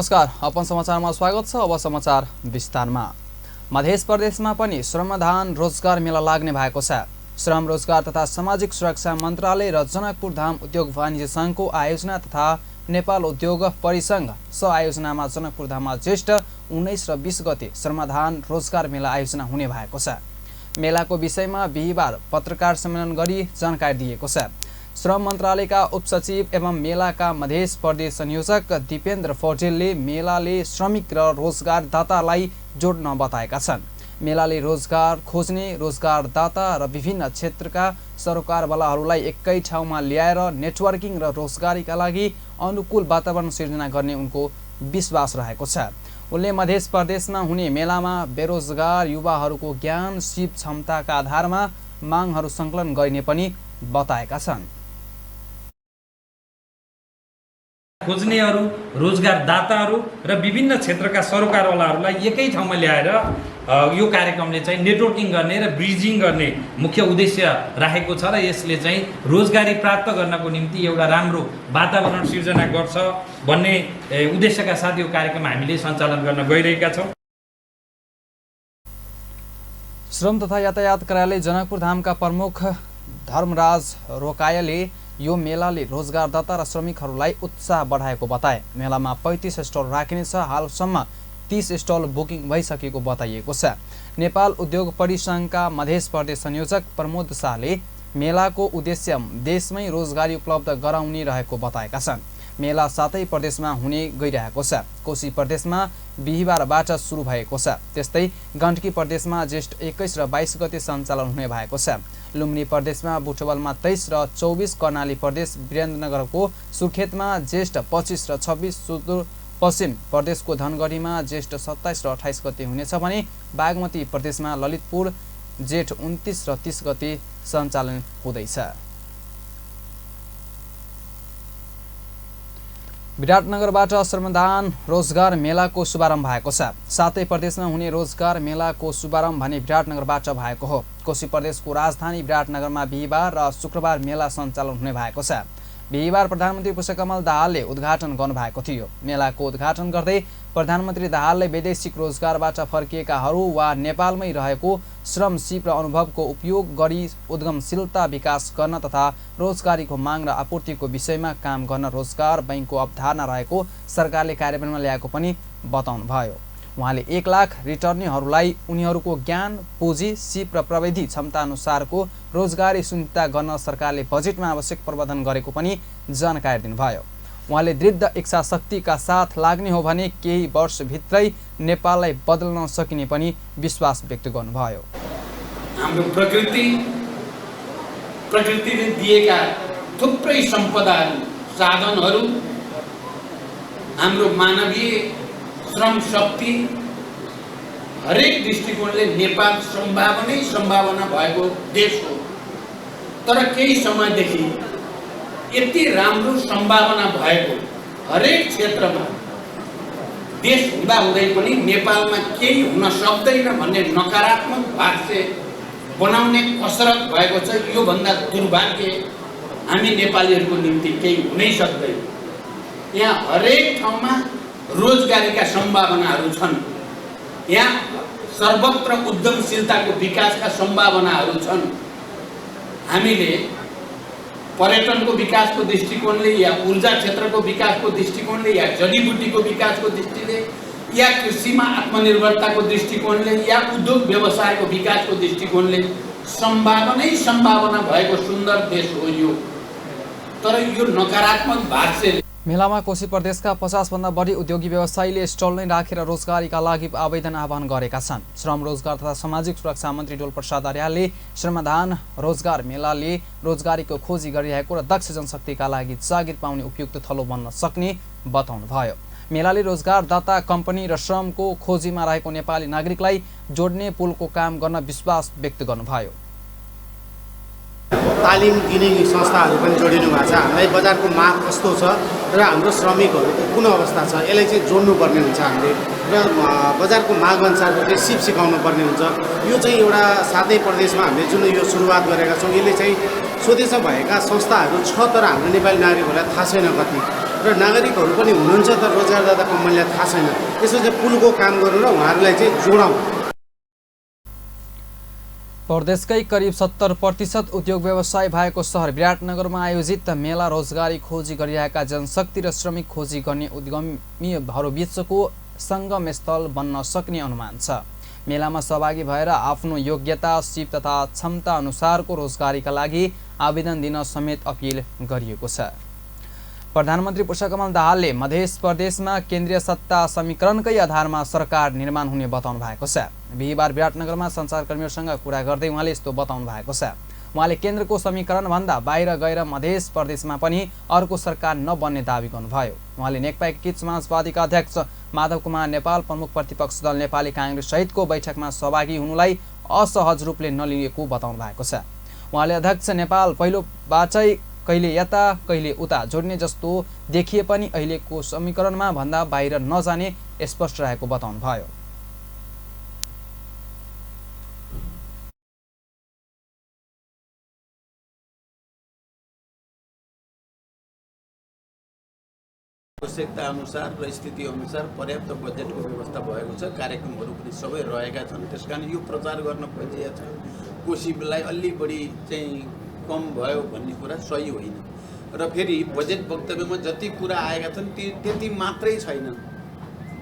नमस्कार, अपन समाचारमा स्वागत छ। अब समाचार विस्तारमा। मध्य प्रदेशमा पनि श्रमदान रोजगार मेला लाग्ने भएको छ। श्रम रोजगार तथा सामाजिक सुरक्षा मन्त्रालय र जनकपुर धाम उद्योग वाणिज्य संघको आयोजना तथा नेपाल उद्योग परिसंघ सहआयोजनामा जनकपुर धाममा ज्येष्ठ 19 र 20 गते श्रमदान रोजगार मेला आयोजना हुने भएको छ। मेलाको विषयमा बिहिबार पत्रकार सम्मेलन गरी जानकारी दिएको छ। श्रम मन्त्रालयका उपसचिव एवं मेलाका मध्य प्रदेश संयोजक दिपेन्द्र पौडेलले मेलाले श्रमिक र रोजगारदातालाई जोड्न बताएका छन्। मेलाले रोजगार खोज्ने रोजगारदाता र विभिन्न क्षेत्रका सरोकारवालाहरूलाई एकै ठाउँमा ल्याएर नेटवर्किङ र रोजगारीका लागि अनुकूल वातावरण सिर्जना गर्ने उनको विश्वास रहेको छ। उनले मध्य प्रदेशमा हुने मेलामा बेरोजगार युवाहरूको ज्ञान सिप क्षमताका आधारमा मागहरू सङ्कलन गरिने पनि बताएका छन्। खोज्नेहरू, रोजगारदाताहरू र विभिन्न क्षेत्रका सरोकारवालाहरूलाई एकै ठाउँमा ल्याएर यो कार्यक्रमले चाहिँ नेटवर्किङ गर्ने र ब्रिजिङ गर्ने मुख्य उद्देश्य राखेको छ र यसले चाहिँ रोजगारी प्राप्त गर्नको निम्ति एउटा राम्रो वातावरण सिर्जना गर्छ भन्ने उद्देश्यका साथ यो कार्यक्रम हामीले सञ्चालन गर्न गइरहेका छौँ। श्रम तथा यातायात कार्यालय जनकपुर धामका प्रमुख धर्मराज रोकायले यो मेलाले रोजगारदाता र श्रमिकहरूलाई उत्साह बढाएको बताए। मेलामा 35 स्टल राखिनेछ। हालसम्म 30 स्टल बुकिङ भइसकेको बताइएको छ। नेपाल उद्योग परिसंघका मध्य प्रदेश संयोजक प्रमोद शाहले मेलाको उद्देश्य देशमै रोजगारी उपलब्ध गराउने रहेको बताएका छन्। मेला 7 प्रदेशमा हुने गइरहेको छ। कोशी प्रदेशमा बिहिबारबाट सुरु भएको छ। त्यस्तै गण्डकी प्रदेशमा ज्येष्ठ 21 र 22 गते सञ्चालन हुने भएको छ। लुम्बिनी प्रदेशमा बुटवलमा 23 र 24, कर्णाली प्रदेश वीरेन्द्रनगरको सुर्खेतमा ज्येष्ठ 25 र 26, सुदूरपश्चिम प्रदेशको धनगढीमा ज्येष्ठ 27 र 28 गते हुनेछ भने बागमती प्रदेशमा ललितपुर जेठ 29 र 30 गते सञ्चालन हुँदैछ। विराटनगरबाट श्रमदान रोजगार मेलाको शुभारम्भ भएको छ। 7 प्रदेशमा हुने रोजगार मेलाको शुभारम्भ भने विराटनगरबाट भएको हो। कोशी प्रदेशको राजधानी विराटनगरमा बिहिबार र शुक्रबार मेला सञ्चालन हुने भएको छ। बिहिबार प्रधानमन्त्री पुष्पकमल दाहालले उद्घाटन गर्नुभएको थियो। मेलाको उद्घाटन गर्दै प्रधानमन्त्री दाहालले वैदेशिक रोजगारबाट फर्किएकाहरू वा नेपालमै रहेको श्रम सिप र अनुभवको उपयोग गरी उद्यमशीलता विकास गर्न तथा रोजगारीको माग र आपूर्तिको विषयमा काम गर्न रोजगार बैंकको अवधारणा रहेको सरकारले कार्यान्वयनमा ल्याएको पनि बताउनुभयो। उहाँले 1 लाख रिटर्नीहरूलाई उनीहरूको ज्ञान, पुँजी, सिप र प्रविधि क्षमता अनुसारको रोजगारी सुनिश्चित गर्न सरकारले बजेटमा आवश्यक प्रबन्धन गरेको पनि जानकारी दिनुभयो। उहाँले दृढ इच्छा शक्तिका साथ लाग्ने हो भने केही वर्षभित्रै नेपाललाई बदल्न सकिने पनि विश्वास व्यक्त गर्नुभयो। हाम्रो प्रकृतिले दिएका थुप्रै सम्पदाहरू, साधनहरू, हाम्रो मानवीय श्रम शक्ति, हरेक दृष्टिकोणले नेपाल सम्भावना भएको देश हो। तर केही समयदेखि यति राम्रो सम्भावना भएको हरेक क्षेत्रमा देश हुँदाहुँदै पनि नेपालमा केही हुन सक्दैन भन्ने नकारात्मक भाष्य बनाउने कसरत भएको छ। योभन्दा दुर्भाग्य हामी नेपालीहरूको निम्ति केही हुनै सक्दैन। यहाँ हरेक ठाउँमा रोजगारीका सम्भावनाहरू छन्। यहाँ सर्वत्र उद्यमशीलताको विकासका सम्भावनाहरू छन्। हामीले पर्यटनको विकासको दृष्टिकोणले या ऊर्जा क्षेत्रको विकासको दृष्टिकोणले या जडीबुटीको विकासको दृष्टिले या कृषिमा आत्मनिर्भरताको दृष्टिकोणले या उद्योग व्यवसायको विकासको दृष्टिकोणले सम्भावना भएको सुन्दर देश हो यो। तर यो नकारात्मक भाष्यले मेलामा कोशी प्रदेशका 50 भन्दा बढी उद्योगी व्यवसायीले स्टल नै राखेर रोजगारीका लागि आवेदन आह्वान गरेका छन्। श्रम रोजगार तथा सामाजिक सुरक्षा मन्त्री डोल प्रसाद आर्यालले श्रमदान रोजगार मेलाले रोजगारीको खोजी गरिरहेको र दक्ष जनशक्तिका लागि जागिर पाउने उपयुक्त थलो बन्न सक्ने बताउनुभयो। मेलाले रोजगारदाता कम्पनी र श्रमको खोजीमा रहेको नेपाली नागरिकलाई जोड्ने पुलको काम गर्न विश्वास व्यक्त गर्नुभयो। तालिम दिने संस्थाहरू पनि जोडिनु भएको छ। हामीलाई बजारको माग कस्तो छ र हाम्रो श्रमिकहरूको कुन अवस्था छ यसलाई चाहिँ जोड्नुपर्ने हुन्छ हामीले र बजारको माग अनुसारको चाहिँ सिप सिकाउनु पर्ने हुन्छ। यो चाहिँ एउटा 7 प्रदेशमा हामीले जुन यो सुरुवात गरेका छौँ यसले चाहिँ स्वदेशमा भएका संस्थाहरू छ तर हाम्रो नेपाली नागरिकहरूलाई थाहा छैन कति। र नागरिकहरू पनि हुनुहुन्छ तर रोजगारदाताको मूल्य थाहा छैन। त्यसो चाहिँ पुलको काम गरौँ र उहाँहरूलाई चाहिँ जोडौँ। प्रदेशकै करिब 70% उद्योग व्यवसाय भएको सहर विराटनगरमा आयोजित मेला रोजगारी खोजी गरिरहेका जनशक्ति र श्रमिक खोजी गर्ने उद्यमीहरू बीचको सङ्गम स्थल बन्न सक्ने अनुमान छ। मेलामा सहभागी भएर आफ्नो योग्यता, सिप तथा क्षमता अनुसारको रोजगारीका लागि आवेदन दिन समेत अपील गरिएको छ। प्रधानमन्त्री पुष्पकमल दाहालले मध्य प्रदेशमा केन्द्रीय सत्ता समीकरणकै आधारमा सरकार निर्माण हुने बताउनु भएको छ। बिहिबार विराटनगरमा सञ्चारकर्मीहरूसँग कुरा गर्दै उहाँले यस्तो बताउनु भएको छ। उहाँले केन्द्रको समीकरणभन्दा बाहिर गएर मध्य प्रदेशमा पनि अर्को सरकार नबन्ने दावी गर्नुभयो। उहाँले नेकपा एकीकृत समाजवादीका अध्यक्ष माधव कुमार नेपाल, प्रमुख प्रतिपक्ष दल नेपाली काङ्ग्रेस सहितको बैठकमा सहभागी हुनुलाई असहज रूपले नलिएको बताउनु भएको छ। उहाँले अध्यक्ष नेपाल पहिलो बाटै कहिले यता कहिले उता जोड्ने जस्तो देखिए पनि अहिलेको समीकरणमा भन्दा बाहिर नजाने स्पष्ट रहेको बताउनुभयो। आवश्यकता अनुसार र स्थिति अनुसार पर्याप्त बजेटको व्यवस्था भएको छ। कार्यक्रमहरू पनि सबै रहेका छन्। त्यसकारण यो प्रचार गर्न खोजिएको छ कोशीलाई अलि बढी चाहिँ कम भयो भन्ने कुरा सही होइन। र फेरि बजेट वक्तव्यमा जति कुरा आएका छन् त्यति मात्रै छैनन्।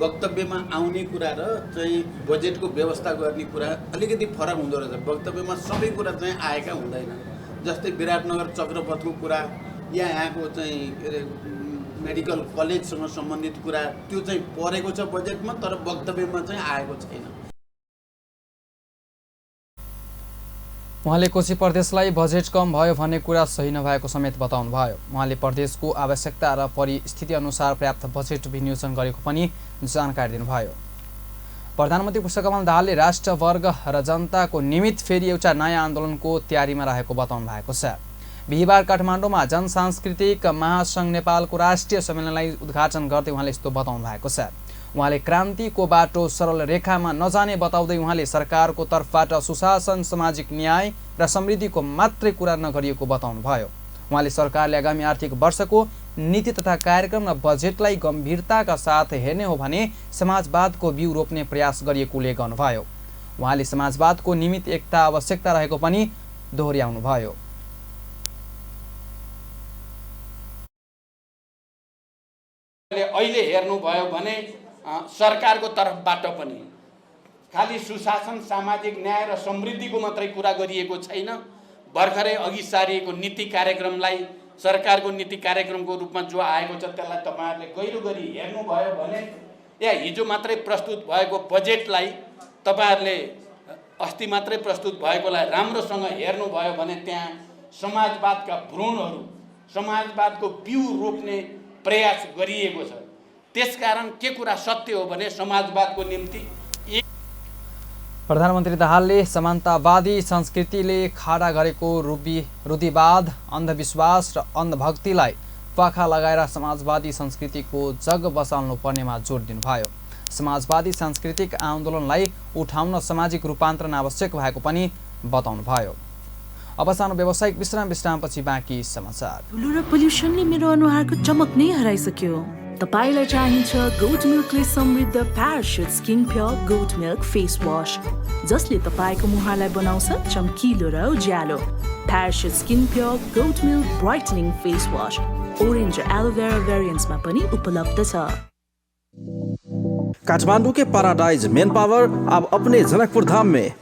वक्तव्यमा आउने कुरा र चाहिँ बजेटको व्यवस्था गर्ने कुरा अलिकति फरक हुँदो रहेछ। वक्तव्यमा सबै कुरा चाहिँ आएका हुँदैनन्। जस्तै विराटनगर चक्रपथको कुरा या यहाँको चाहिँ के अरे मेडिकल कलेजसँग सम्बन्धित कुरा त्यो चाहिँ परेको छ बजेटमा, तर वक्तव्यमा चाहिँ आएको छैन। उहाँले कोशी प्रदेशलाई बजेट कम भयो भन्ने कुरा सही नभएको समेत बताउनुभयो। उहाँले प्रदेशको आवश्यकता र परिस्थिति अनुसार पर्याप्त बजेट विनियोजन गरेको पनि जानकारी दिनुभयो। प्रधानमन्त्री पुष्पकमल दाहालले राष्ट्रवर्ग र जनताको निमित्त फेरि एउटा नयाँ आन्दोलनको तयारीमा रहेको बताउनु भएको छ। बिहिबार काठमाडौँमा जनसांस्कृतिक महासङ्घ नेपालको राष्ट्रिय सम्मेलनलाई उद्घाटन गर्दै उहाँले यस्तो बताउनु भएको छ। उहाँले क्रान्तिको बाटो सरल रेखामा नजाने बताउँदै उहाँले सरकारको तर्फबाट सुशासन, सामाजिक न्याय र समृद्धिको मात्रै कुरा नगरिएको बताउनुभयो। उहाँले सरकारले आगामी आर्थिक वर्षको नीति तथा कार्यक्रम र बजेटलाई गम्भीरताका साथ हेर्ने हो भने समाजवादको बिउ रोप्ने प्रयास गरिएको उल्लेख गर्नुभयो। उहाँले समाजवादको निमित्त एकता आवश्यकता रहेको पनि दोहोर्याउनुभयो। अहिले हेर्नुभयो भने सरकारको तर्फबाट पनि खालि सुशासन, सामाजिक न्याय र समृद्धिको मात्रै कुरा गरिएको छैन। भर्खरै अघि सारिएको नीति कार्यक्रमलाई सरकारको नीति कार्यक्रमको रूपमा जो आएको छ त्यसलाई तपाईहरुले गहिरो गरी हेर्नुभयो भने या हिजो मात्रै प्रस्तुत भएको बजेटलाई तपाईहरुले अस्ति मात्रै प्रस्तुत भएकोलाई राम्रोसँग हेर्नुभयो भने त्यहाँ समाजवादका भ्रूणहरू, समाजवादको बिउ रोप्ने प्रयास गरिएको छ। त्यसकारण के कुरा सत्य हो भने समाजवादको निम्ति प्रधानमन्त्री दाहालले समानतावादी संस्कृतिले खडा गरेको रूढिवाद, अन्धविश्वास र अन्धभक्तिलाई पाखा लगाएर समाजवादी संस्कृतिको जग बसाल्नु पर्नेमा जोड दिनुभयो। समाजवादी सांस्कृतिक आन्दोलनलाई उठाउन सामाजिक रूपान्तरण आवश्यक भएको पनि बताउनुभयो। अब सानो व्यावसायिक विश्रामपछि बाँकी समाचार। धुलो र पोल्युसनले मेरो अनुहारको चमक नै हराइसक्यो। तपाईलाई चाहिन्छ गोट मिल्कले समृद्ध Parachute skin pure goat milk face wash, जसले तपाईको मुहारलाई बनाउँछ चम्किलो र उज्यालो। Parachute skin pure goat milk brightening face wash orange र एलोभेरा भेरिएन्ट्समा पनि उपलब्ध छ। काठमांडू के पैराडाइज मैन पावर अब अपने जनकपुर धाम में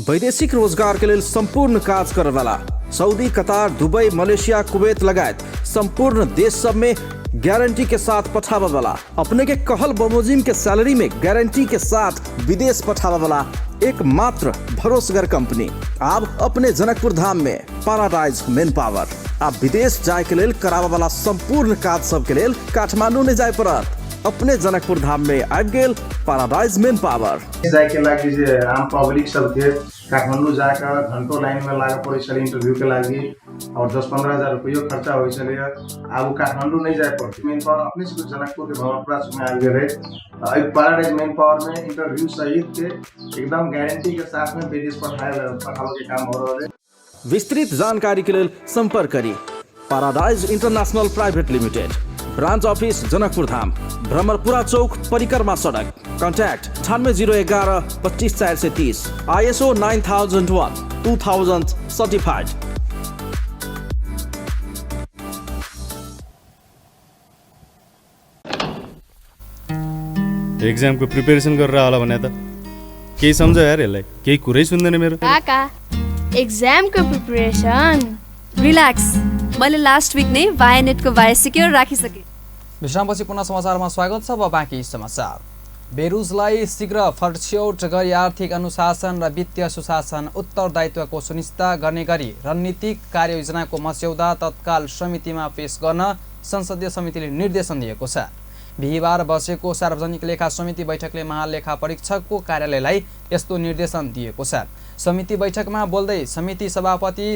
वैदेशिक रोजगार के लिए संपूर्ण कार्य करे वाला Saudi, Qatar, Dubai, Malaysia, Kuwait लगायत संपूर्ण देश सब में गारंटी के साथ पठावा वाला, अपने के कहल बमोजिम के सैलरी में गारंटी के साथ विदेश पठावा वाला एकमात्र भरोसेगर कंपनी अब अपने जनकपुर धाम में पैराडाइज मैन पावर। अब विदेश जाए के लिए करावा वाला संपूर्ण कार्य सब के लिए काठमांडू ने जाए पड़त अपने जनकपुर धाम में आबि गेल पैराडाइज मैन पावर। जाए के लागि जे आम पब्लिक सब थे काठमांडू जाकर घंटों लाइन में लागे पड़े छे इंटरव्यू के लागि और 10-15 हजार रुपया खर्चा हो छे। अब काठमांडू नहीं जाए पड़े। मैन पावर अपने से जनकपुर के भवनपुरा में आ गए रहे। पैराडाइज मैन पावर में इंटरव्यू सहित के एकदम गारंटी के साथ में विदेश पठाने के काम हो रहा है। विस्तृत जानकारी के लिए संपर्क करिए Paradise International Private Limited, branch office Janakpur Dham, Bhramarpura Chowk, Parikrama Sadak. Contact 9801 25430, ISO 9001 2000 certified. एक्जामको प्रिपेरेसन गरेर होला भने त केही सम्झ यार यसलाई, केही कुरै सुन्दैन मेरो। काका एक्जामको प्रिपरेसन रिल्याक्स, मैले लास्ट विक नै वायनेटको वाय सिक्योर राखिसके। विश्रामपछि पुनः समाचारमा स्वागत छ। अब बाँकी समाचार। बेरुजलाई शीघ्र फर्स्यौट गरी आर्थिक अनुशासन र वित्तीय सुशासन उत्तरदायित्वको सुनिश्चित गर्ने गरी रणनीतिक कार्ययोजनाको मस्यौदा तत्काल समितिमा पेश गर्न संसदीय समितिले निर्देशन दिएको छ। बिहिबार बसेको सार्वजनिक लेखा समिति बैठकले महालेखा परीक्षकको कार्यालयलाई यस्तो निर्देशन दिएको छ। समिति बैठकमा बोल्दै समिति सभापति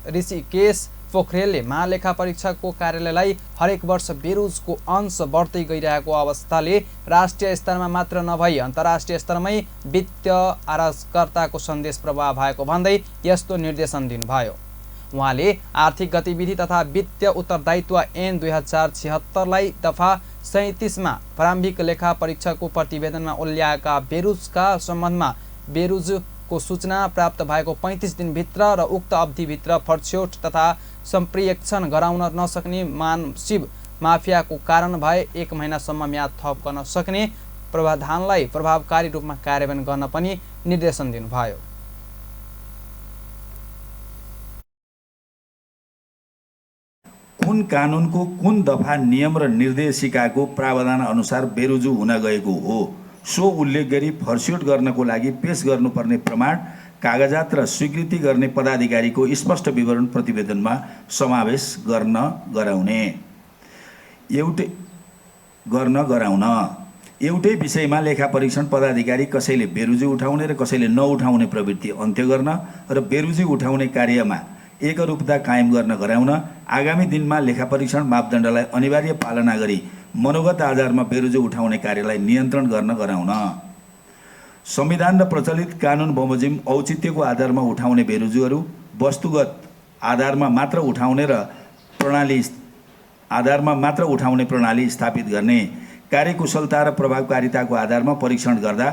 ऋषिकेश पोखरेलले महालेखा परीक्षकको कार्यालयलाई हरेक वर्ष बेरोजको अंश बढ्दै गइरहेको अवस्थाले राष्ट्रिय स्तरमा मात्र नभई अन्तर्राष्ट्रिय स्तरमै वित्तीय अराजकताको सन्देश प्रभाव भएको भन्दै यस्तो निर्देशन दिनुभयो। उहाँले आर्थिक गतिविधि तथा वित्तीय उत्तरदायित्व ऐन 2076 लाई दफा 37 मा प्रारम्भिक लेखा परीक्षकको प्रतिवेदनमा उल्ल्याएका बेरुजका सम्बन्धमा बेरुजको सूचना प्राप्त भएको 35 दिनभित्र र उक्त अवधिभित्र फर्स्यौट तथा सम्प्रेक्षण गराउन नसक्ने मानसिव माफियाको कारण भए 1 महिनासम्म म्याद थप गर्न सक्ने प्रावधानलाई प्रभावकारी रूपमा कार्यान्वयन गर्न पनि निर्देशन दिनुभयो। कुन कानुनको कुन दफा नियम र निर्देशिकाको प्रावधान अनुसार बेरुजु हुन गएको हो सो उल्लेख गरी फर्स्यौट गर्नको लागि पेश गर्नुपर्ने प्रमाण, कागजात र स्वीकृति गर्ने पदाधिकारीको स्पष्ट विवरण प्रतिवेदनमा समावेश गराउन एउटै विषयमा लेखा परीक्षण पदाधिकारी कसैले बेरुजु उठाउने र कसैले नउठाउने प्रवृत्ति अन्त्य गर्न र बेरुजु उठाउने कार्यमा एकरूपता कायम गर्न गराउन, आगामी दिनमा लेखा परीक्षण मापदण्डलाई अनिवार्य पालना गरी मनोगत आधारमा बेरुजु उठाउने कार्यलाई नियन्त्रण गर्न गराउन, संविधान र प्रचलित कानुन बमोजिम औचित्यको आधारमा उठाउने बेरुजुहरू वस्तुगत आधारमा मात्र उठाउने प्रणाली स्थापित गर्ने, कार्यकुशलता र प्रभावकारिताको आधारमा परीक्षण गर्दा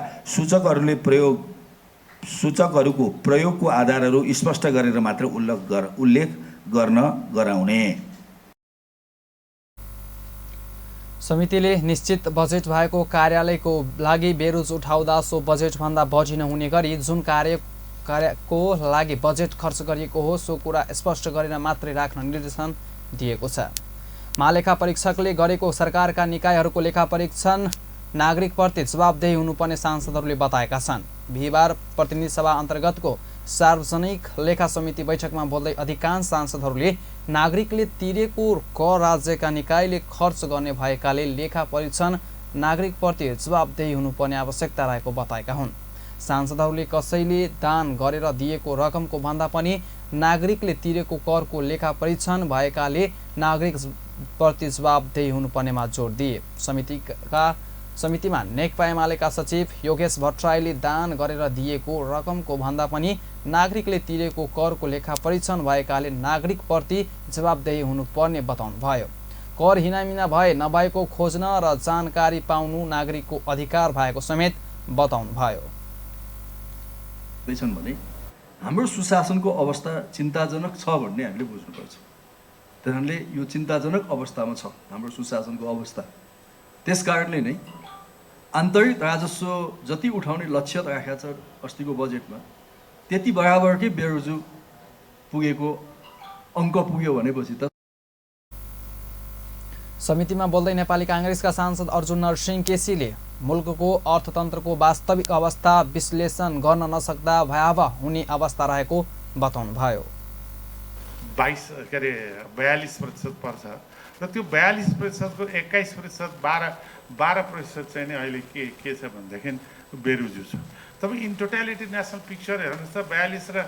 सूचकहरूको प्रयोगको आधारहरू स्पष्ट गरेर मात्र उल्लेख गर्न गराउने। समितिले निश्चित बजेट भएको कार्यालयको लागि बेरुज उठाउँदा सो बजेटभन्दा बढी नहुने गरी जुन कार्यको लागि बजेट खर्च गरिएको हो सो कुरा स्पष्ट गरेर मात्रै राख्न निर्देशन दिएको छ। महालेखा परीक्षकले गरेको सरकारका निकायहरूको लेखा परीक्षण नागरिकप्रति जवाबदेही हुनुपर्ने सांसदहरूले बताएका छन्। बिहिबार प्रतिनिधि सभा अन्तर्गतको सार्वजनिक लेखा समिति बैठकमा बोल्दै अधिकांश सांसदहरूले नागरिकले तिरेको कर राज्यका निकायले खर्च गर्ने भएकाले लेखा परीक्षण नागरिकप्रति जवाबदेही हुनुपर्ने आवश्यकता रहेको बताएका हुन्। सांसदहरूले कसैले दान गरेर दिएको रकमको भन्दा पनि नागरिकले तिरेको करको लेखा परीक्षण भएकाले नागरिकप्रति जवाबदेही हुनुपर्नेमा जोड दिए। समितिमा नेकपा एमालेका सचिव योगेश भट्टराईले दान गरेर दिएको रकमको भन्दा पनि नागरिकले तिरेको करको लेखा परीक्षण भएकाले नागरिकप्रति जवाबदेही हुनुपर्ने बताउनुभयो। कर हिनामिना भए नभएको खोज्न र जानकारी पाउनु नागरिकको अधिकार भएको समेत बताउनुभयो। भने हाम्रो सुशासनको अवस्था चिन्ताजनक छ भन्ने हामीले बुझ्नुपर्छ। त्यसैले यो चिन्ताजनक अवस्थामा छ हाम्रो सुशासनको अवस्था। त्यसकारणले नै आन्तरिक राजस्व जति उठाउने लक्ष्य राखेको छ अस्तिको बजेटमा त्यति बराबरकै बेरोजु पुगेको अङ्क पुग्यो भनेपछि त। समितिमा बोल्दै नेपाली काङ्ग्रेसका सांसद अर्जुन नरसिंह केसीले मुलुकको अर्थतन्त्रको वास्तविक अवस्था विश्लेषण गर्न नसक्दा भयावह हुने अवस्था रहेको बताउनुभयो। 42% पर्छ र त्यो 42% को 21% 12% चाहिँ नि अहिले के छ भनेदेखि बेरुजु छ। तपाईँ इन टोटालिटी नेसनल पिक्चर हेर्नुहोस् त 42 र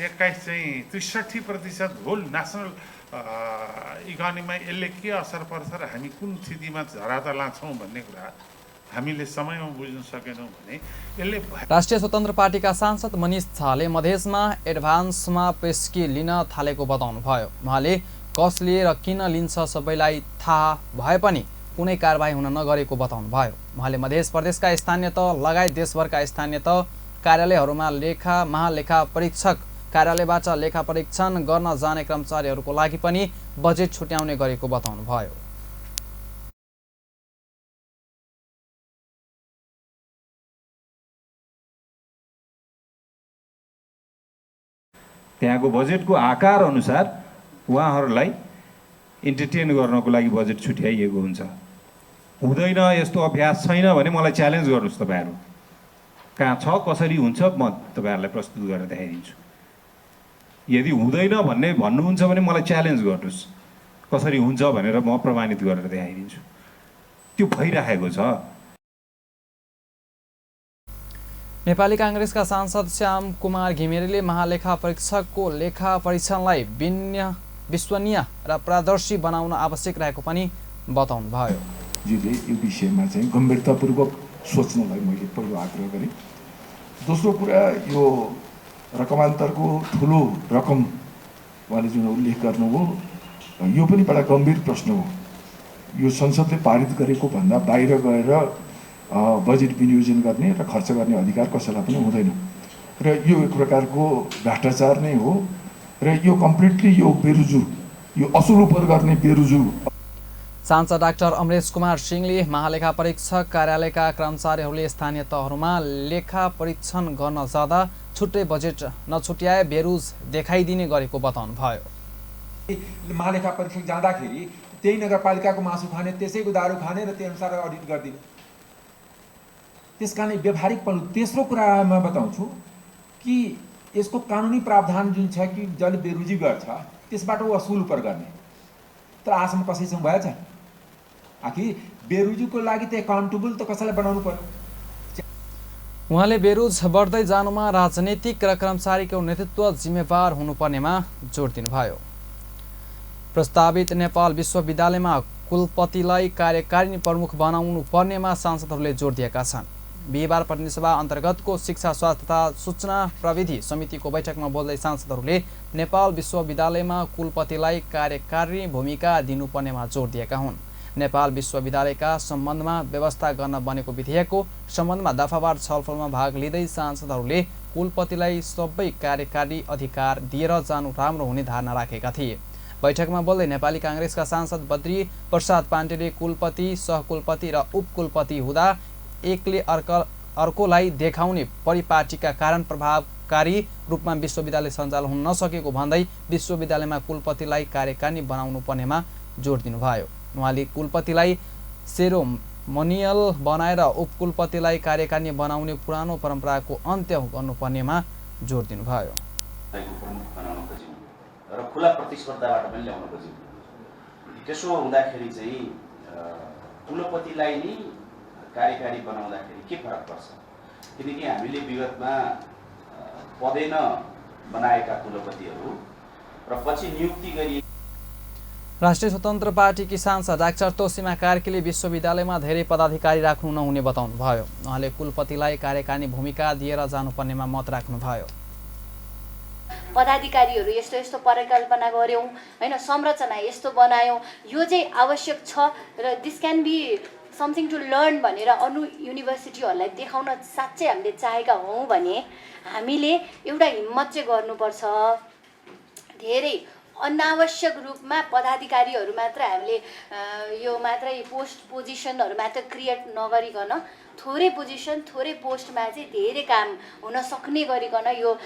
21 चाहिँ 63% होल नेसनल इकोनोमीमा यसले के असर पर्छ र हामी कुन स्थितिमा झराता लान्छौँ भन्ने कुरा हामीले समयमा बुझ्न सकेनौँ भने यसले। राष्ट्रिय स्वतन्त्र पार्टीका सांसद मनिष झाले मधेसमा एडभान्समा पेस्की लिन थालेको बताउनुभयो। उहाँले कसले र किन लिन्छ सबैलाई थाहा भए पनि कुनै कारबाही हुन नगरेको बताउनुभयो। उहाँले मध्य प्रदेशका स्थानीय तह लगायत देशभरका स्थानीय तह कार्यालयहरूमा महालेखा परीक्षक कार्यालयबाट लेखा परीक्षण गर्न जाने कर्मचारीहरूको लागि पनि बजेट छुट्याउने गरेको बताउनुभयो। त्यहाँको बजेटको आकार अनुसार उहाँहरूलाई इन्टरटेन गर्नको लागि बजेट छुट्याइएको हुन्छ। हुँदैन यस्तो अभ्यास छैन भने मलाई च्यालेन्ज गर्नुहोस् तपाईँहरू, कहाँ छ कसरी हुन्छ म तपाईँहरूलाई प्रस्तुत गरेर देखाइदिन्छु। यदि हुँदैन भन्नुहुन्छ भने मलाई च्यालेन्ज गर्नुहोस्, कसरी हुन्छ भनेर म प्रमाणित गरेर देखाइदिन्छु। त्यो भइरहेको छ। नेपाली काङ्ग्रेसका सांसद श्याम कुमार घिमिरेले महालेखा परीक्षकको लेखा परीक्षणलाई विश्वसनीय र पारदर्शी बनाउन आवश्यक रहेको पनि बताउनुभयो। जीले यो विषयमा चाहिँ गम्भीरतापूर्वक सोच्नलाई मैले पहिलो आग्रह गरेँ। दोस्रो कुरा, यो रकमान्तरको ठुलो रकम उहाँले जुन उल्लेख गर्नुभयो यो पनि बडा गम्भीर प्रश्न हो। यो संसदले पारित गरेको भन्दा बाहिर गएर बजेट विनियोजन गर्ने र खर्च गर्ने अधिकार कसैलाई पनि हुँदैन र यो एक प्रकारको भ्रष्टाचार नै हो र यो कम्प्लिटली यो बेरुजु, यो असुल उपर गर्ने बेरुजु। सांसद डाक्टर अमरेश कुमार सिंहले महालेखा परीक्षक कार्यालयका कर्मचारीहरूले स्थानीय तहहरूमा लेखा परीक्षण गर्न जाँदा छुट्टै बजेट नछुट्याए बेरुज देखाइदिने गरेको बताउनुभयो। महालेखा परीक्षक जाँदाखेरि त्यही नगरपालिकाको मासु खाने, त्यसैको दारू खाने र त्यही अनुसार अडिट गरिदिने। त्यस कारण व्यावहारिक पहलु। तेस्रो कुरा म बताउँछु कि यसको कानुनी प्रावधान जुन छ कि जसले बेरुजी गर्छ त्यसबाट ऊ असुल उपर गर्ने, तर आजसम्म कसैसँग भएछ? आखिर बेरुजुको लागि त एकाउन्टेबल त कसैलाई बनाउनु पर्यो। उहाँले बेरुज बढ्दै जानुमा राजनीतिक र कर्मचारीको नेतृत्व जिम्मेवार हुनुपर्नेमा जोड दिनुभयो। प्रस्तावित नेपाल विश्वविद्यालयमा कुलपतिलाई कार्यकारिणी प्रमुख बनाउनु पर्नेमा सांसदहरूले जोड दिएका छन्। बिहिबार प्रतिनिधि सभा अन्तर्गतको शिक्षा स्वास्थ्य तथा सूचना प्रविधि समितिको बैठकमा बोल्दै सांसदहरूले नेपाल विश्वविद्यालयमा कुलपतिलाई कार्यकारिणी भूमिका दिनुपर्नेमा जोड दिएका हुन्। नेपाल विश्वविद्यालयका सम्बन्धमा व्यवस्था गर्न बनेको विधेयकको सम्बन्धमा दफावार छलफलमा भाग लिँदै सांसदहरूले कुलपतिलाई सबै कार्यकारी अधिकार दिएर जानु राम्रो हुने धारणा राखेका थिए। बैठकमा बोल्दै नेपाली काङ्ग्रेसका सांसद बद्री प्रसाद पाण्डेले कुलपति, सहकुलपति र उपकुलपति हुँदा एकले अर्कोलाई देखाउने परिपाटीका कारण प्रभावकारी रूपमा विश्वविद्यालय सञ्चालन हुन नसकेको भन्दै विश्वविद्यालयमा कुलपतिलाई कार्यकारिणी बनाउनु पर्नेमा जोड दिनुभयो। उहाँले कुलपतिलाई सेरोमोनियल बनाएर उपकुलपतिलाई कार्यकारिणी बनाउने पुरानो परम्पराको अन्त्य गर्नुपर्नेमा जोड दिनुभयो। र खुला प्रतिस्पर्धाबाट पनि ल्याउन खोज्यौँ। त्यसो हुँदाखेरि चाहिँ कुलपतिलाई नै कार्यकारी बनाउँदाखेरि के फरक पर्छ? किनकि हामीले विगतमा पदै बनाएका कुलपतिहरू र पछि नियुक्ति गरी राष्ट्रिय स्वतन्त्र पार्टीकी सांसद डाक्टर तोसीमा कार्कीले विश्वविद्यालयमा धेरै पदाधिकारी राख्नु नहुने बताउनुभयो। उहाँले कुलपतिलाई कार्यकारिणी भूमिका दिएर जानुपर्नेमा मत राख्नुभयो। पदाधिकारीहरू यस्तो यस्तो परिकल्पना गऱ्यौँ हैन, संरचना यस्तो बनायौँ, यो चाहिँ आवश्यक छ र this can be something to learn भनेर अरू युनिभर्सिटीहरूलाई देखाउन साँच्चै हामीले चाहेका हौँ भने हामीले एउटा हिम्मत चाहिँ गर्नुपर्छ। धेरै अनावश्यक रूपमा पदाधिकारीहरू मात्र हामीले यो मात्रै पोजिसनहरू मात्र क्रिएट नगरिकन थोरै पोजिसन थोरै पोस्टमा चाहिँ धेरै काम हुन सक्ने गरिकन यो।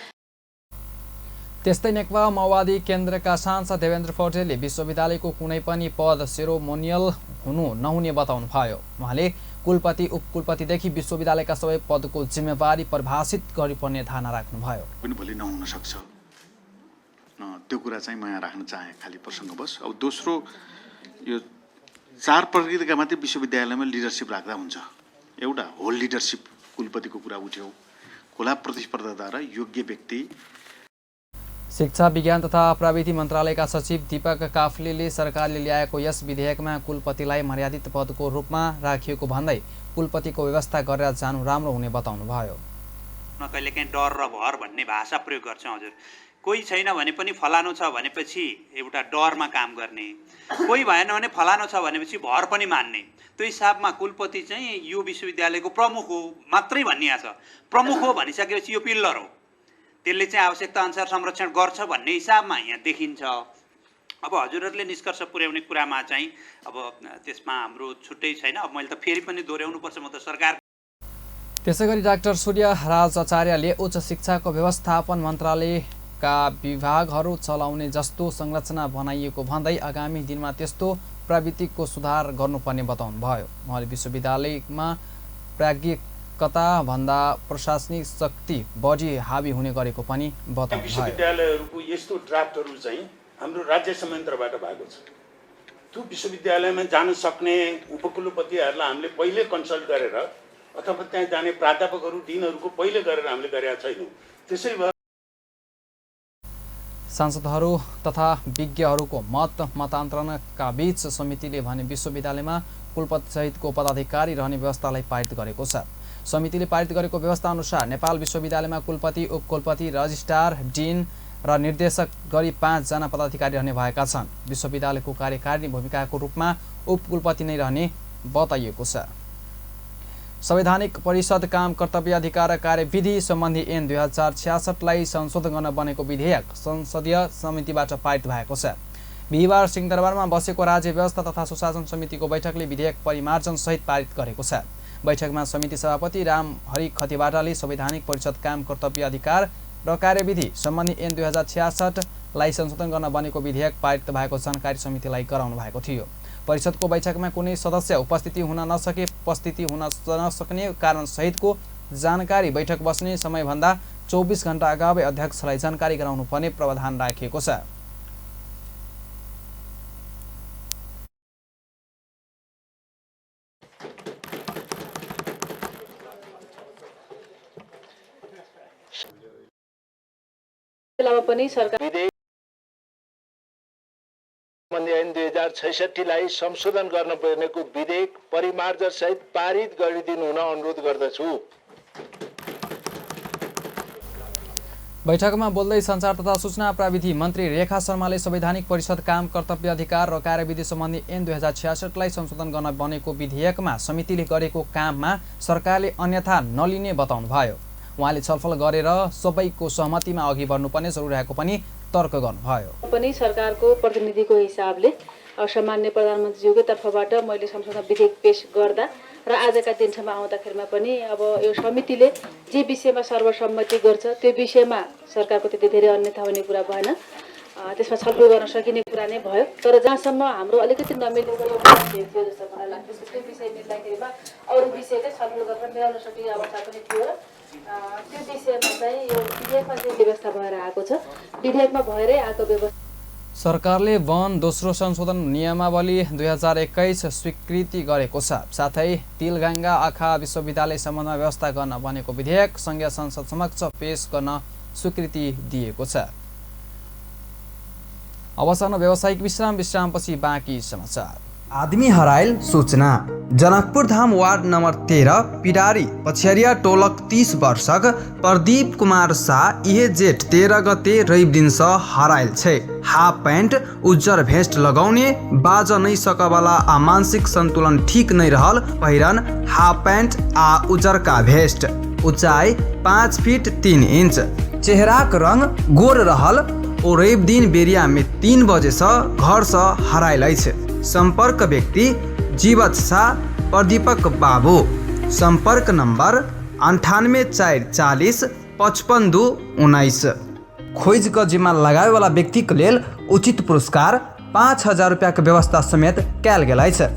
त्यस्तै नेकपा माओवादी केन्द्रका सांसद देवेन्द्र पौडेलले विश्वविद्यालयको कुनै पनि पद सेरोमोनियल हुनु नहुने बताउनुभयो। उहाँले कुलपति उपकुलपतिदेखि विश्वविद्यालयका सबै पदको जिम्मेवारी परिभाषित गरिपर्ने धारणा राख्नुभयो। पनि भोलि नहुन सक्छ, त्यो कुरा चाहिँ म यहाँ राख्न चाहे खालि प्रसङ्गवश। अब दोस्रो, यो 4 प्रकृतिका मात्रै विश्वविद्यालयमा लिडरसिप राख्दा हुन्छ। एउटा होल लिडरसिप कुलपतिको कुरा उठ्यो, खुला प्रतिस्पर्धाद्वारा योग्य व्यक्ति। शिक्षा विज्ञान तथा प्रविधि मन्त्रालयका सचिव दीपक काफ्लेले सरकारले ल्याएको यस विधेयकमा कुलपतिलाई मर्यादित पदको रूपमा राखिएको भन्दै कुलपतिको व्यवस्था गरेर जानु राम्रो हुने बताउनुभयो। कहिलेकाहीँ डर र भर भन्ने भाषा प्रयोग गर्छौँ हजुर। कोही छैन भने पनि फलानु छ भनेपछि एउटा डरमा काम गर्ने, कोही भएन भने फलानु छ भनेपछि भर पनि मान्ने। त्यो हिसाबमा कुलपति चाहिँ यो विश्वविद्यालयको प्रमुख हो मात्रै भनिएको छ। प्रमुख हो भनिसकेपछि यो पिल्लर हो, त्यसले चाहिँ आवश्यकता अनुसार संरक्षण गर्छ भन्ने हिसाबमा यहाँ देखिन्छ। अब हजुरहरूले निष्कर्ष पुर्याउने कुरामा चाहिँ अब त्यसमा हाम्रो छुट्टै छैन। अब मैले त फेरि पनि दोहोऱ्याउनुपर्छ, म त सरकार। त्यसैगरी डाक्टर सूर्यराज आचार्यले उच्च शिक्षाको व्यवस्थापन मन्त्रालयका विभागहरू चलाउने जस्तो संरचना बनाइएको भन्दै आगामी दिनमा त्यस्तो प्रवृत्तिको सुधार गर्नुपर्ने बताउनु भयो। उहाँले विश्वविद्यालयमा प्राज्ञिकता भन्दा प्रशासनिक शक्ति बढी हावी हुने गरेको पनि बताउनु भयो। विश्वविद्यालयहरूको यस्तो ड्राफ्टहरू चाहिँ हाम्रो राज्य संयन्त्रबाट भएको छ। त्यो विश्वविद्यालयमा जान सक्ने उपकुलपतिहरूलाई हामीले पहिले कन्सल्ट गरेर अथवा त्यहाँ जाने प्राध्यापकहरू डिनहरूको पहिले गरेर हामीले गरेका छैनौँ। त्यसै भएर सांसदहरू तथा विज्ञहरूको मतान्तरणका बीच समितिले भने विश्वविद्यालयमा कुलपति सहितको पदाधिकारी रहने व्यवस्थालाई पारित गरेको छ। समितिले पारित गरेको व्यवस्था अनुसार नेपाल विश्वविद्यालयमा कुलपति, उपकुलपति, रजिस्ट्रार, डिन र निर्देशक गरी 5 जना पदाधिकारी रहने भएका छन्। विश्वविद्यालयको कार्यकारिणी भूमिकाको रूपमा उपकुलपति नै रहने बताइएको छ। संवैधानिक परिषद काम कर्तव्य अधिकार र कार्यविधि सम्बन्धी ऐन 2066लाई संशोधन गर्न बनेको विधेयक संसदीय समितिबाट पारित भएको छ। बिहिबार सिंहदरबारमा बसेको राज्य व्यवस्था तथा सुशासन समितिको बैठकले विधेयक परिमार्जन सहित पारित गरेको छ। बैठकमा समिति सभापति रामहरि खतिवाटाले संवैधानिक परिषद काम कर्तव्य अधिकार र कार्यविधि सम्बन्धी ऐन 2066लाई संशोधन गर्न बनेको विधेयक पारित भएको जानकारी समितिलाई गराउनु भएको थियो। परिषदको बैठकमा कुनै सदस्य उपस्थिति हुन नसक्ने कारण सहितको जानकारी बैठक बस्ने समयभन्दा 24 घण्टा अगावै अध्यक्षलाई जानकारी गराउनु पर्ने प्रावधान राखिएको छ। पनि सरकार ऐन 2066लाई संशोधन गर्न पर्नेको विधेयक परिमार्जन सहित पारित गरिदिनु हुन अनुरोध गर्दछु। बैठकमा बोल्दै सञ्चार तथा सूचना प्रविधि मन्त्री रेखा शर्माले संवैधानिक परिषद काम कर्तव्य अधिकार र कार्यविधि सम्बन्धी ऐन 2066लाई संशोधन गर्न बनेको विधेयकमा समितिले गरेको काममा सरकारले अन्यथा नलिने बताउनु भयो। उहाँले छलफल गरेर सबैको सहमतिमा अघि बढ्नुपर्ने जरुरी रहेको पनि तर्क गर्नुभयो। पनि सरकारको प्रतिनिधिको हिसाबले सामान्य प्रधानमन्त्रीज्यूको तर्फबाट मैले संशोधन विधेयक पेश गर्दा र आजका दिनसम्म आउँदाखेरिमा पनि अब यो समितिले जे विषयमा सर्वसम्मति गर्छ त्यो विषयमा सरकारको त्यति धेरै अन्यथा हुने कुरा भएन। त्यसमा छलफल गर्न सकिने कुरा नै भयो। तर जहाँसम्म हाम्रो अलिकति नमिलेको थियो जस्तो मलाई लाग्छ, त्यो विषय मिल्दाखेरिमा अरू विषय चाहिँ छलफल गरेर मिलाउन सकिने अवस्था पनि थियो। त्यो विषयमा चाहिँ यो विधेयकमा चाहिँ व्यवस्था भएर आएको छ। विधेयकमा भएरै आएको व्यवस्था सरकारले वन दोस्रो संशोधन नियमावली 2021 स्वीकृति गरेको छ। साथै तिलगङ्गा आँखा विश्वविद्यालय सम्बन्धमा व्यवस्था गर्न बनेको विधेयक संघीय संसद समक्ष पेश गर्न स्वीकृति दिएको छ। अवसरमा व्यावसायिक विश्रामपछि बाँकी समाचार। आदमी हरायल सूचना। जनकपुर धाम वार्ड नंबर 13 पिडारी पछिया टोलक 30 वर्षक प्रदीप कुमार शाह इहे जेठ 13 गते रवि दिन से हरायल छे। हाफ पैंट उज्जर भेस्ट लगाउने, बाज नहीं सकवाला आ मानसिक संतुलन ठीक नहीं रहल, पहिरन हाफ पैंट आ उज्जर का भेस्ट, ऊंचाई 5 फीट 3 इंच, चेहरा का रंग गोर रहल और रवि दिन बेरिया में 3 बजे से घर से हरायल छे। संपर्क व्यक्ति जीवत शाह, प्रदीपक बाबू। संपर्क नंबर 98 440 55 2 19। खोज का जिम्मा लगाए वाला व्यक्ति के लेल उचित पुरस्कार 5000 रुपया के व्यवस्था समेत कैल गेल छै।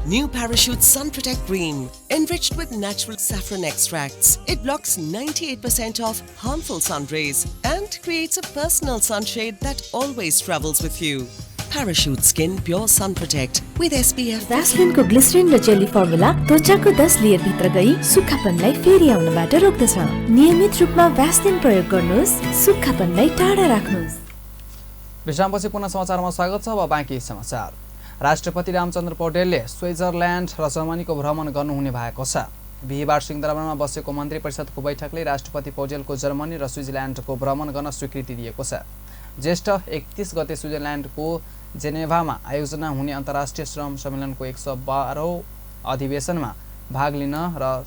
New Parachute Sun Protect Green, enriched with natural saffron extracts. It blocks 98% of harmful sun rays and creates a personal sunshade that always travels with you. Parachute Skin Pure Sun Protect with SPF. Vaseline को glycerine र jelly formula त्वचाको 10 layer भित्र गई सुक्खापनलाई फेरि आउनबाट रोक्दछ। नियमित रूपमा Vaseline प्रयोग गर्नुहोस्, सुक्खापनलाई टाढा राख्नुहोस्। विश्रामपछि पुनः समाचारमा स्वागत छ। अब बाँकी समाचार। राष्ट्रपति रामचन्द्र पौडेलले स्विजरल्यान्ड र जर्मनीको भ्रमण गर्नुहुने भएको छ। बिहिबार सिंहदरबारमा बसेको मन्त्री परिषदको बैठकले राष्ट्रपति पौडेलको जर्मनी र स्विजरल्यान्डको भ्रमण गर्न स्वीकृति दिएको छ। ज्येष्ठ 31 गते स्विजरल्यान्डको जेनेभामा आयोजना हुने अन्तर्राष्ट्रिय श्रम सम्मेलनको 112औं अधिवेशनमा भाग लिन र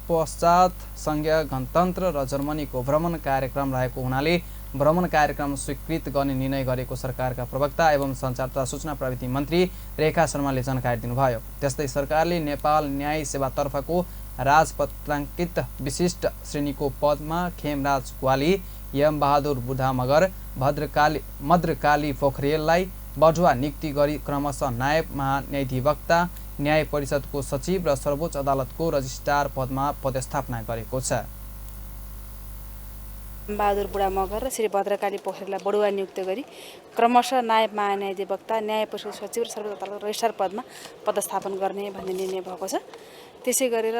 पश्चात संघीय गणतन्त्र र जर्मनीको भ्रमण कार्यक्रम रहेको हुनाले भ्रमण कार्यक्रम स्वीकृत गर्ने निर्णय गरेको सरकारका प्रवक्ता एवं सञ्चार तथा सूचना प्रविधि मन्त्री रेखा शर्माले जानकारी दिनुभयो। त्यस्तै सरकारले नेपाल न्याय सेवातर्फको राजपत्राङ्कित विशिष्ट श्रेणीको पदमा खेमराज ग्वाली, यम बहादुर बुढा मगर, मद्रकाली पोखरेललाई बढुवा नियुक्ति गरी क्रमशः नायब महान्यायाधिवक्ता, न्याय परिषदको सचिव र सर्वोच्च अदालतको रजिस्ट्रार पदमा पदस्थापना गरेको छ। बहादुर बुढा मगर र श्री भद्रकाली पोखरेललाई बढुवा नियुक्त गरी क्रमशः नायब महान्यायाधिवक्ता, न्याय परिषद सचिव र सर्वोच्च अदालत रजिस्ट्रार पदमा पदस्थापन गर्ने भन्ने निर्णय भएको छ। त्यसै गरेर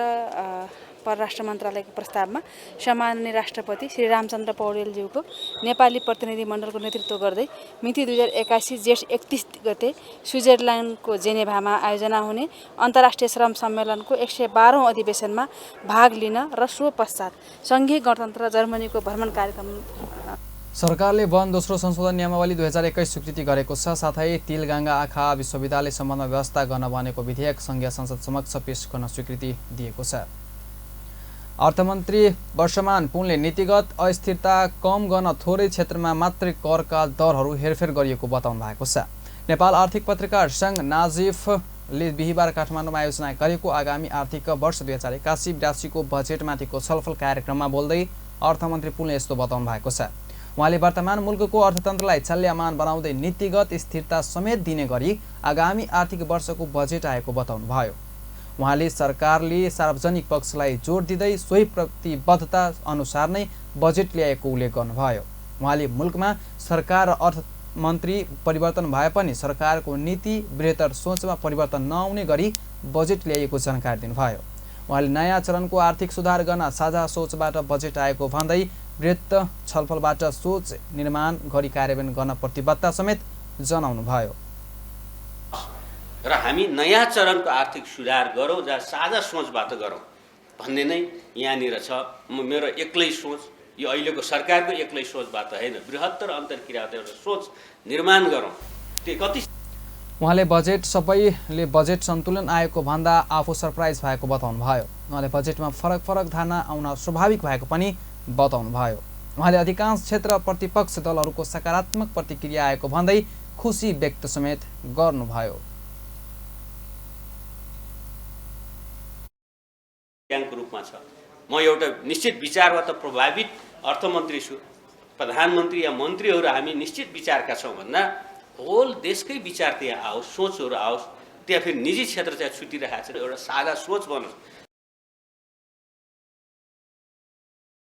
परराष्ट्र मन्त्रालयको प्रस्तावमा सम्माननीय राष्ट्रपति श्री रामचन्द्र पौडेलज्यूको नेपाली प्रतिनिधिमण्डलको नेतृत्व गर्दै मिति 2081 जेठ 31 गते स्विजरल्यान्डको जेनेभामा आयोजना हुने अन्तर्राष्ट्रिय श्रम सम्मेलनको 112औं अधिवेशनमा भाग लिन र सो पश्चात संघीय गणतन्त्र जर्मनीको भ्रमण कार्यक्रम। सरकारले वन दोस्रो संशोधन नियमावली 2021 स्वीकृति गरेको छ। साथै तिलगङ्गा आँखा विश्वविद्यालय सम्बन्धमा व्यवस्था गर्न बनेको विधेयक संघीय संसद समक्ष पेश गर्न स्वीकृति दिएको छ। अर्थमन्त्री वर्षमान पुनले नीतिगत अस्थिरता कम गर्न थोरै क्षेत्रमा मात्रै करका दरहरू हेरफेर गरिएको बताउनु भएको छ। नेपाल आर्थिक पत्रकार सङ्घ नाजिफले बिहिबार काठमाडौँमा आयोजना गरेको आगामी आर्थिक वर्ष 2081-82 को बजेटमाथिको छलफल कार्यक्रममा बोल्दै अर्थमन्त्री पुनले यस्तो बताउनु भएको छ। उहाँले वर्तमान मुलुकको अर्थतन्त्रलाई चल्यमान बनाउँदै नीतिगत स्थिरता समेत दिने गरी आगामी आर्थिक वर्षको बजेट आएको बताउनुभयो। उहाँले सरकारले सार्वजनिक पक्षलाई जोड दिँदै सोही प्रतिबद्धता अनुसार नै बजेट ल्याएको उल्लेख गर्नुभयो। उहाँले मुलुकमा सरकार र अर्थमन्त्री परिवर्तन भए पनि सरकारको नीति बृहत्तर सोचमा परिवर्तन नआउने गरी बजेट ल्याइएको जानकारी दिनुभयो। उहाँले नयाँ चरणको आर्थिक सुधार गर्न साझा सोचबाट बजेट आएको भन्दै बृहत् छलफलबाट सोच निर्माण गरी कार्यान्वयन गर्न प्रतिबद्धता समेत जनाउनुभयो। र हामी नयाँ चरणको आर्थिक सुधार गरौँ जहाँ साझा सोचबाट गरौँ भन्ने नै यहाँनिर छ। मेरो एक्लै सोच, यो अहिलेको सरकारको एक्लै सोचबाट होइन, बृहत्तर अन्तर्क्रियाबाट एउटा सोच निर्माण गरौँ। त्यो कति उहाँले बजेट सबैले बजेट सन्तुलन आएको भन्दा आफू सरप्राइज भएको बताउनुभयो। उहाँले बजेटमा फरक फरक धारणा आउन स्वाभाविक भएको पनि बताउनुभयो। उहाँले अधिकांश क्षेत्र प्रतिपक्ष दलहरूको सकारात्मक प्रतिक्रिया आएको भन्दै खुसी व्यक्त समेत गर्नुभयो। को रूपमा छ। म एउटा निश्चित विचारबाट प्रभावित अर्थमन्त्री छु, प्रधानमन्त्री या मन्त्रीहरू हामी निश्चित विचारका छौँ भन्दा होल देशकै विचार त्यहाँ आओस्, सोचहरू आओस्, त्यहाँ फेरि निजी क्षेत्र चाहिँ छुटिरहेको छ, एउटा साझा सोच बनोस्।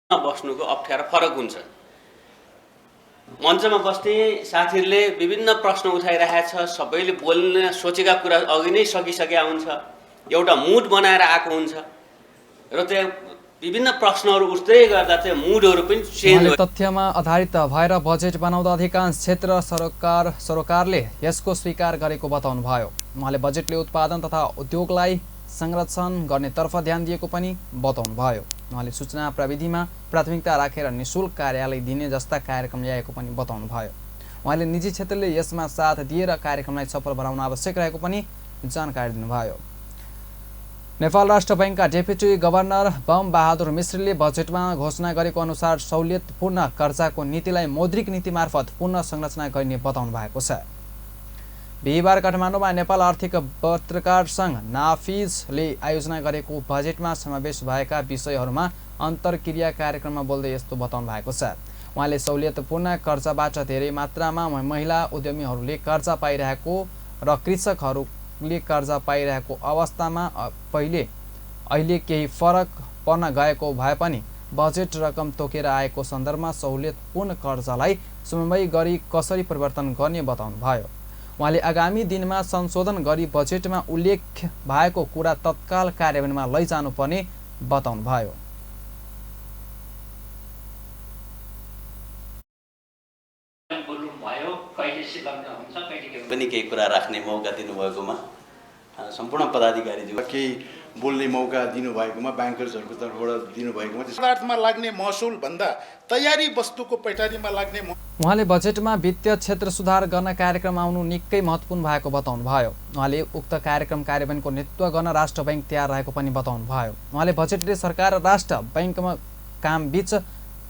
बस्नुको अप्ठ्यारो फरक हुन्छ। मञ्चमा बस्ने साथीहरूले विभिन्न प्रश्न उठाइरहेको छ, सबैले बोल्न सोचेका कुरा अघि नै सकिसकेका हुन्छ, एउटा मुड बनाएर आएको हुन्छ र त्यहाँ विभिन्न प्रश्नहरू उठ्दै गर्दा चाहिँ मुडहरू पनि चेन्ज हुन्छ। तथ्यमा आधारित भएर बजेट बनाउँदा अधिकांश क्षेत्र सरकारले यसको स्वीकार गरेको बताउनुभयो। उहाँले बजेटले उत्पादन तथा उद्योगलाई संरक्षण गर्नेतर्फ ध्यान दिएको पनि बताउनुभयो। उहाँले सूचना प्रविधिमा प्राथमिकता राखेर निःशुल्क कार्यालय दिने जस्ता कार्यक्रम ल्याएको पनि बताउनुभयो। उहाँले निजी क्षेत्रले यसमा साथ दिएर कार्यक्रमलाई सफल बनाउन आवश्यक रहेको पनि जानकारी दिनुभयो। नेपाल राष्ट्र बैंकका डेपुटी गभर्नर बम बहादुर मिश्रले बजेटमा घोषणा गरेको अनुसार सहुलियतपूर्ण कर्जाको नीतिलाई मौद्रिक नीति मार्फत पुनः संरचना गर्ने बताउनु भएको छ। बिहिबार काठमाडौँमा नेपाल आर्थिक पत्रकार सङ्घ नाफिजले आयोजना गरेको बजेटमा समावेश भएका विषयहरूमा अन्तर्क्रिया कार्यक्रममा बोल्दै यस्तो बताउनु भएको छ। उहाँले सहुलियतपूर्ण कर्जाबाट धेरै मात्रामा महिला उद्यमीहरूले कर्जा पाइरहेको र कृषकहरूले कर्जा पाइरहेको अवस्थामा अहिले केही फरक पर्न गएको भए पनि बजेट रकम तोकेर आएको सन्दर्भमा सहुलियतपूर्ण कर्जालाई समन्वय गरी कसरी परिवर्तन गर्ने बताउनुभयो। उहाँले आगामी दिनमा संशोधन गरी बजेटमा उल्लेख भएको कुरा तत्काल कार्यान्वयनमा लैजानुपर्ने बताउनुभयो। बोल्नुभयो पनि केही कुरा राख्ने मौका दिनुभएकोमा सम्पूर्ण पदाधिकारीज्यू केही बोल्ने मौका दिनुभएकोमा ब्याङ्कर्सहरूको तर्फबाट दिनुभएकोमा पदार्थमा लाग्ने महसुल भन्दा तयारी वस्तुको पैठारीमा लाग्ने उहाँले बजेटमा वित्तीय क्षेत्र सुधार गर्न कार्यक्रम आउनु निकै महत्त्वपूर्ण भएको बताउनुभयो। उहाँले उक्त कार्यक्रम कार्यान्वयनको नेतृत्व गर्न राष्ट्र बैङ्क तयार रहेको पनि बताउनुभयो। उहाँले बजेटले सरकार र राष्ट्र बैङ्कमा कामबीच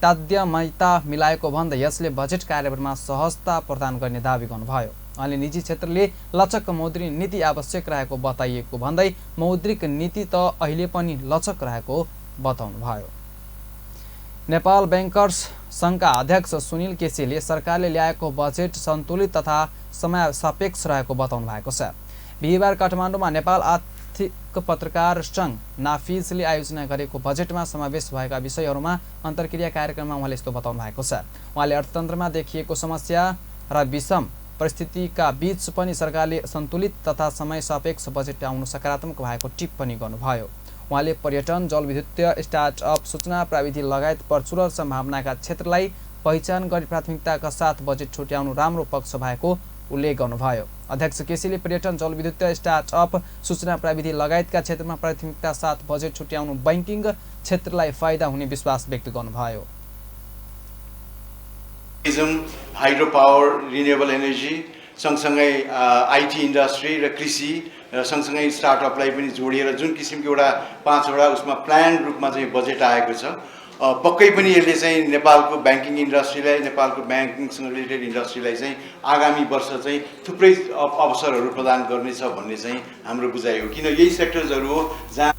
ताद्यमयता मिलाएको भन्दै यसले बजेट कार्यान्वयनमा सहजता प्रदान गर्ने दावी गर्नुभयो। उहाँले निजी क्षेत्रले लचक मौद्रिक नीति आवश्यक रहेको बताइएको भन्दै मौद्रिक नीति त अहिले पनि लचक रहेको बताउनुभयो। नेपाल ब्याङ्कर्स सङ्घका अध्यक्ष सुनिल केसीले सरकारले ल्याएको बजेट सन्तुलित तथा समय सापेक्ष रहेको बताउनु भएको छ। बिहिबार काठमाडौँमा नेपाल आर्थिक पत्रकार सङ्घ नाफिजले आयोजना गरेको बजेटमा समावेश भएका विषयहरूमा अन्तर्क्रिया कार्यक्रममा उहाँले यस्तो बताउनु भएको छ। उहाँले अर्थतन्त्रमा देखिएको समस्या र विषम परिस्थितिका बीच पनि सरकारले सन्तुलित तथा समय सापेक्ष बजेट आउनु सकारात्मक भएको टिप्पणी गर्नुभयो। उहाँले पर्यटन, जलविद्युतीय, स्टार्टअप, सूचना प्रविधि लगायत प्रचुर सम्भावनाका क्षेत्रलाई पहिचान गरी प्राथमिकताका साथ बजेट छुट्याउनु राम्रो पक्ष भएको उल्लेख गर्नुभयो। अध्यक्ष केसीले पर्यटन, जलविद्युतीय, स्टार्टअप, सूचना प्रविधि लगायतका क्षेत्रमा प्राथमिकता साथ बजेट छुट्याउनु बैंकिङ क्षेत्रलाई फाइदा हुने विश्वास व्यक्त गर्नुभयो। हाइड्रो पावर, रिन्युएबल एनर्जी, सँगसँगै आइटी इन्डस्ट्री र कृषि र सँगसँगै स्टार्टअपलाई पनि जोडिएर जुन किसिमको एउटा 5वटा उसमा प्लान रूपमा चाहिँ बजेट आएको छ, पक्कै पनि यसले चाहिँ नेपालको ब्याङ्किङ इन्डस्ट्रीलाई, नेपालको ब्याङ्किङसँग रिलेटेड इन्डस्ट्रीलाई चाहिँ आगामी वर्ष चाहिँ थुप्रै अवसरहरू प्रदान गर्नेछ भन्ने चाहिँ हाम्रो बुझाइ हो। किन यही सेक्टर्सहरू हो जहाँ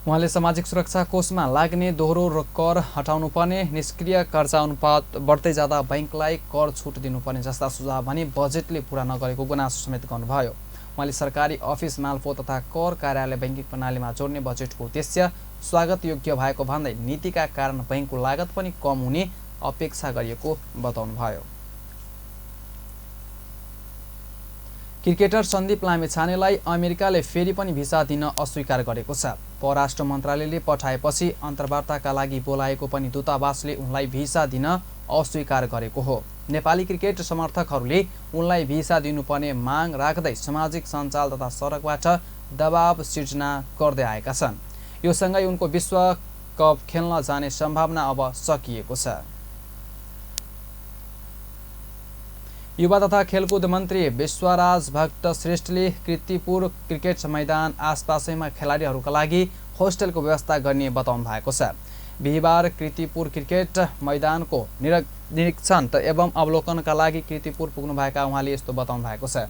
उहाँले सामाजिक सुरक्षा कोषमा लाग्ने दोहोरो कर हटाउनु पर्ने, निष्क्रिय कर्जा अनुपात बढ्दै जाँदा बैंकलाई कर छुट दिनुपर्ने जस्ता सुझाव भने बजेटले पूरा नगरेको गुनासो समेत गर्नुभयो। उहाँले सरकारी अफिस, मालपोत तथा कर कार्यालय बैंकिङ प्रणालीमा जोड्ने बजेटको उद्देश्य स्वागत योग्य भएको भन्दै नीतिका कारण बैंकको लागत पनि कम हुने अपेक्षा गरिएको बताउनुभयो। क्रिकेटर सन्दीप लामिछानेलाई अमेरिकाले फेरि पनि भिसा दिन अस्वीकार गरेको छ। परराष्ट्र मन्त्रालयले पठाएपछि अन्तर्वार्ताका लागि बोलाएको पनि दूतावासले उनलाई भिसा दिन अस्वीकार गरेको हो। नेपाली क्रिकेट समर्थकहरूले उनलाई भिसा दिनुपर्ने माग राख्दै सामाजिक सञ्जाल तथा सडकबाट दबाव सिर्जना गर्दै आएका छन्। यो सँगै उनको विश्वकप खेल्न जाने सम्भावना अब सकिएको छ। युवा तथा खेलकुद मन्त्री विश्वराज भक्त श्रेष्ठले कीर्तिपुर क्रिकेट मैदान आसपासैमा खेलाडीहरूका लागि होस्टेलको व्यवस्था गर्ने बताउनु भएको छ। बिहिबार कीर्तिपुर क्रिकेट मैदानको निरीक्षण एवं अवलोकनका लागि कीर्तिपुर पुग्नुभएका उहाँले यस्तो बताउनु भएको छ।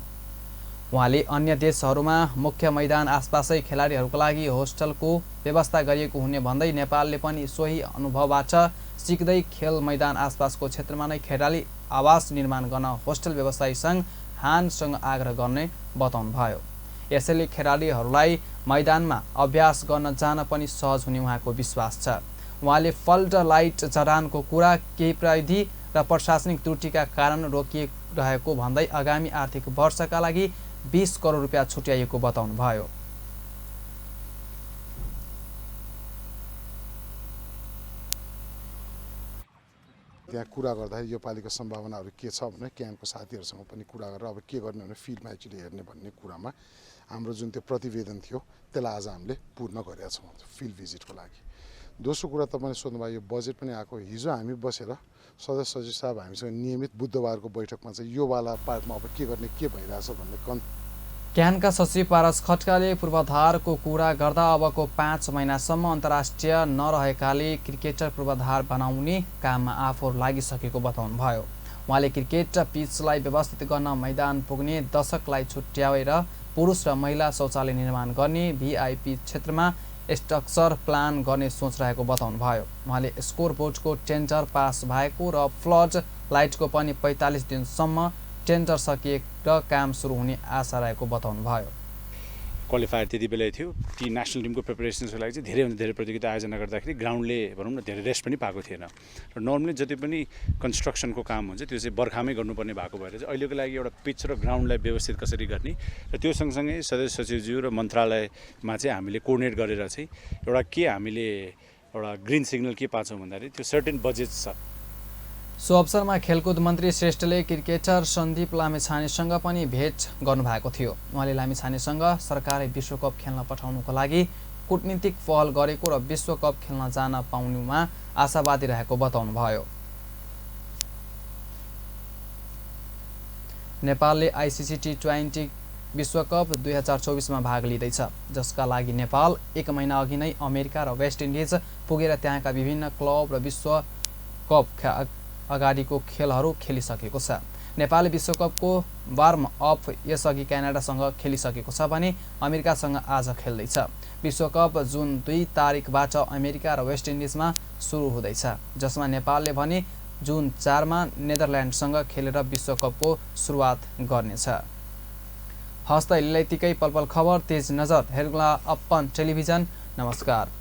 उहाँले अन्य देशहरूमा मुख्य मैदान आसपासै खेलाडीहरूका लागि होस्टेलको व्यवस्था गरिएको हुने भन्दै नेपालले पनि सोही अनुभवबाट सिक्दै खेल मैदान आसपासको क्षेत्रमा नै खेलाडी आवास निर्माण गर्न होस्टेल व्यवसायी सङ्घ हानसँग आग्रह गर्ने बताउनुभयो। यसैले खेलाडीहरूलाई मैदानमा अभ्यास गर्न जान पनि सहज हुने उहाँको विश्वास छ। उहाँले फ्लड लाइट जडानको कुरा केही प्राविधिक र प्रशासनिक त्रुटिका कारण रोकिरहेको भन्दै आगामी आर्थिक वर्षका लागि 20 करोड रुपियाँ छुट्याइएको बताउनुभयो। त्यहाँ कुरा गर्दाखेरि यो पालिको सम्भावनाहरू के छ भने क्याम्पको साथीहरूसँग पनि कुरा गरेर अब के गर्ने भने फिल्डमा एक्चुअली हेर्ने भन्ने कुरामा हाम्रो जुन त्यो प्रतिवेदन थियो त्यसलाई आज हामीले पूर्ण गरेका छौँ फिल्ड भिजिटको लागि। दोस्रो कुरा तपाईँले सोध्नुभयो यो बजेट पनि आएको। हिजो हामी बसेर सदस्य सचिव साहब हामीसँग नियमित बुधबारको बैठकमा चाहिँ यो वाला पार्टमा अब के गर्ने के भइरहेछ भन्ने क्यानका सचिव पारस खड्काले पूर्वाधारको कुरा गर्दा अबको 5 महिनासम्म अन्तर्राष्ट्रिय नरहेकाले क्रिकेटर पूर्वाधार बनाउने काममा आफूहरू लागिसकेको बताउनुभयो। उहाँले क्रिकेट पिचलाई व्यवस्थित गर्न मैदान पुग्ने दशकलाई छुट्याएर पुरुष र महिला शौचालय निर्माण गर्ने, भिआइपी क्षेत्रमा स्ट्रक्चर प्लान गर्ने सोच रहेको बताउनुभयो। उहाँले स्कोर बोर्डको टेन्डर पास भएको र फ्लड लाइटको पनि 45 दिनसम्म टेन्डर सकिएर काम सुरु हुने आशा रहेको बताउनुभयो। क्वालिफायर त्यति बेला थियो। ती नेसनल टिमको प्रिपरेसन्सको लागि चाहिँ धेरैभन्दा धेरै प्रतियोगिता आयोजना गर्दाखेरि ग्राउन्डले भनौँ न धेरै रेस्ट पनि पाएको थिएन र नर्मली जति पनि कन्स्ट्रक्सनको काम हुन्छ त्यो चाहिँ बर्खामै गर्नुपर्ने भएको भएर चाहिँ अहिलेको लागि एउटा पिच र ग्राउन्डलाई व्यवस्थित कसरी गर्ने र त्यो सँगसँगै सदस्य सचिवज्यू र मन्त्रालयमा चाहिँ हामीले कोर्डिनेट गरेर चाहिँ एउटा के हामीले एउटा ग्रिन सिग्नल के पाछौँ भन्दाखेरि त्यो सर्टेन बजेट छ। सो अवसरमा खेलकुद मन्त्री श्रेष्ठले क्रिकेटर सन्दीप लामिछानेसँग पनि भेट गर्नुभएको थियो। उहाँले लामिछानेसँग सरकारले विश्वकप खेल्न पठाउनुको लागि कूटनीतिक पहल गरेको र विश्वकप खेल्न जान पाउनुमा आशावादी रहेको बताउनुभयो। नेपालले आइसिसी टी20 विश्वकप 2024 मा भाग लिँदैछ, जसका लागि नेपाल 1 महिना अघि नै अमेरिका र वेस्ट इन्डिज पुगेर त्यहाँका विभिन्न क्लब र विश्वकप अगाडिको खेलहरू खेलिसकेको छ। नेपालले विश्वकपको वार्म अप यसअघि क्यानाडासँग खेलिसकेको छ भने अमेरिकासँग आज खेल्दैछ। विश्वकप जुन 2 तारिकबाट अमेरिका र वेस्ट इन्डिजमा सुरु हुँदैछ, जसमा नेपालले भने जुन 4 मा नेदरल्यान्डसँग खेलेर विश्वकपको सुरुवात गर्नेछ। हस्त यतिकै पलपल खबर तेज नजर हेर्नुला अपन टेलिभिजन। नमस्कार।